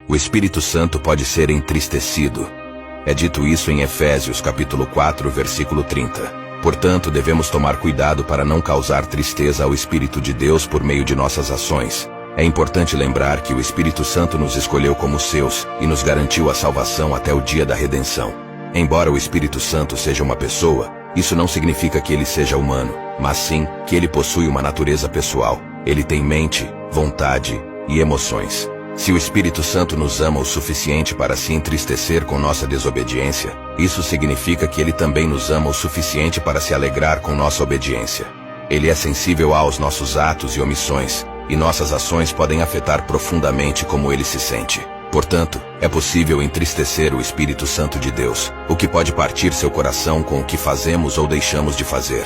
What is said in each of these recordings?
O Espírito Santo pode ser entristecido. É dito isso em Efésios capítulo 4, versículo 30. Portanto, devemos tomar cuidado para não causar tristeza ao Espírito de Deus por meio de nossas ações. É importante lembrar que o Espírito Santo nos escolheu como seus e nos garantiu a salvação até o dia da redenção. Embora o Espírito Santo seja uma pessoa, isso não significa que ele seja humano, mas sim que ele possui uma natureza pessoal. Ele tem mente, vontade e emoções. Se o Espírito Santo nos ama o suficiente para se entristecer com nossa desobediência, isso significa que ele também nos ama o suficiente para se alegrar com nossa obediência. Ele é sensível aos nossos atos e omissões, e nossas ações podem afetar profundamente como ele se sente. Portanto, é possível entristecer o Espírito Santo de Deus, o que pode partir seu coração com o que fazemos ou deixamos de fazer.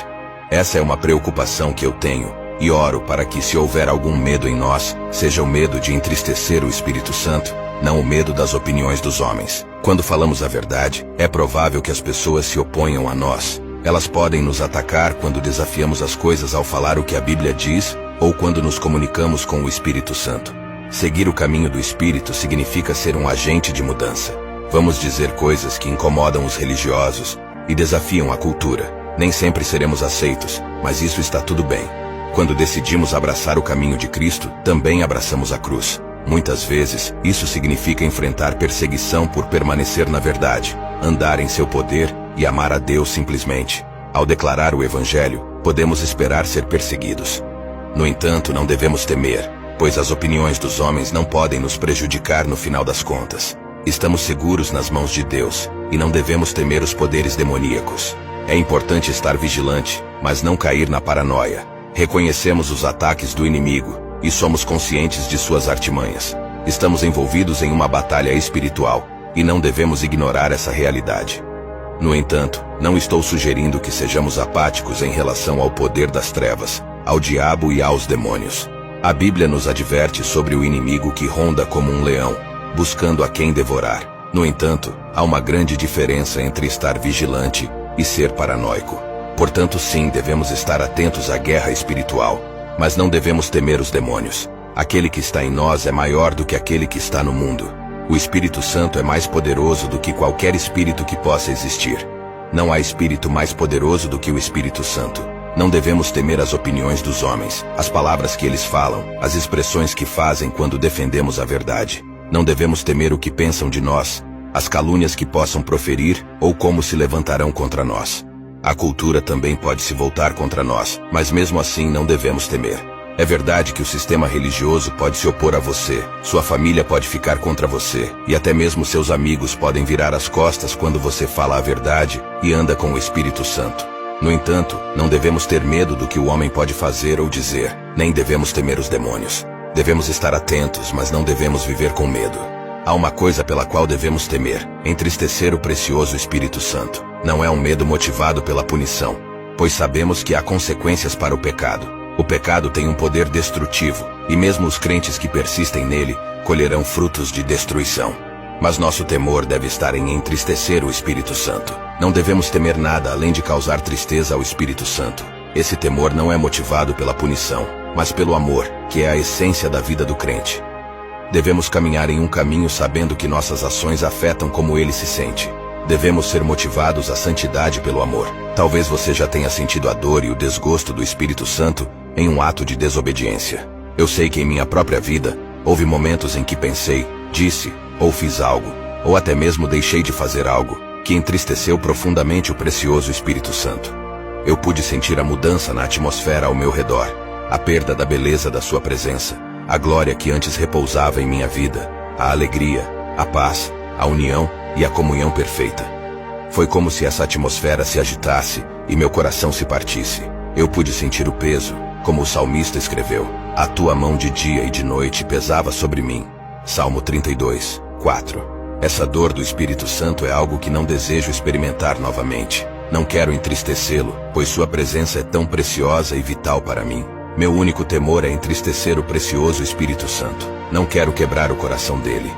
Essa é uma preocupação que eu tenho, e oro para que, se houver algum medo em nós, seja o medo de entristecer o Espírito Santo, não o medo das opiniões dos homens. Quando falamos a verdade, é provável que as pessoas se oponham a nós. Elas podem nos atacar quando desafiamos as coisas ao falar o que a Bíblia diz, ou quando nos comunicamos com o Espírito Santo. Seguir o caminho do Espírito significa ser um agente de mudança. Vamos dizer coisas que incomodam os religiosos e desafiam a cultura. Nem sempre seremos aceitos, mas isso está tudo bem. Quando decidimos abraçar o caminho de Cristo, também abraçamos a cruz. Muitas vezes, isso significa enfrentar perseguição por permanecer na verdade, andar em seu poder e amar a Deus simplesmente. Ao declarar o Evangelho, podemos esperar ser perseguidos. No entanto, não devemos temer, pois as opiniões dos homens não podem nos prejudicar no final das contas. Estamos seguros nas mãos de Deus, e não devemos temer os poderes demoníacos. É importante estar vigilante, mas não cair na paranoia. Reconhecemos os ataques do inimigo, e somos conscientes de suas artimanhas. Estamos envolvidos em uma batalha espiritual, e não devemos ignorar essa realidade. No entanto, não estou sugerindo que sejamos apáticos em relação ao poder das trevas, ao diabo e aos demônios. A Bíblia nos adverte sobre o inimigo que ronda como um leão, buscando a quem devorar. No entanto, há uma grande diferença entre estar vigilante e ser paranoico. Portanto, sim, devemos estar atentos à guerra espiritual, mas não devemos temer os demônios. Aquele que está em nós é maior do que aquele que está no mundo. O Espírito Santo é mais poderoso do que qualquer espírito que possa existir. Não há espírito mais poderoso do que o Espírito Santo. Não devemos temer as opiniões dos homens, as palavras que eles falam, as expressões que fazem quando defendemos a verdade. Não devemos temer o que pensam de nós, as calúnias que possam proferir ou como se levantarão contra nós. A cultura também pode se voltar contra nós, mas mesmo assim não devemos temer. É verdade que o sistema religioso pode se opor a você, sua família pode ficar contra você, e até mesmo seus amigos podem virar as costas quando você fala a verdade e anda com o Espírito Santo. No entanto, não devemos ter medo do que o homem pode fazer ou dizer, nem devemos temer os demônios. Devemos estar atentos, mas não devemos viver com medo. Há uma coisa pela qual devemos temer: entristecer o precioso Espírito Santo. Não é um medo motivado pela punição, pois sabemos que há consequências para o pecado. O pecado tem um poder destrutivo, e mesmo os crentes que persistem nele colherão frutos de destruição. Mas nosso temor deve estar em entristecer o Espírito Santo. Não devemos temer nada além de causar tristeza ao Espírito Santo. Esse temor não é motivado pela punição, mas pelo amor, que é a essência da vida do crente. Devemos caminhar em um caminho sabendo que nossas ações afetam como ele se sente. Devemos ser motivados à santidade pelo amor. Talvez você já tenha sentido a dor e o desgosto do Espírito Santo em um ato de desobediência. Eu sei que em minha própria vida, houve momentos em que pensei, disse, ou fiz algo, ou até mesmo deixei de fazer algo, que entristeceu profundamente o precioso Espírito Santo. Eu pude sentir a mudança na atmosfera ao meu redor, a perda da beleza da sua presença, a glória que antes repousava em minha vida, a alegria, a paz, a união e a comunhão perfeita. Foi como se essa atmosfera se agitasse e meu coração se partisse. Eu pude sentir o peso, como o salmista escreveu: a tua mão de dia e de noite pesava sobre mim. Salmo 32, 4. Essa dor do Espírito Santo é algo que não desejo experimentar novamente. Não quero entristecê-lo, pois sua presença é tão preciosa e vital para mim. Meu único temor é entristecer o precioso Espírito Santo. Não quero quebrar o coração dele.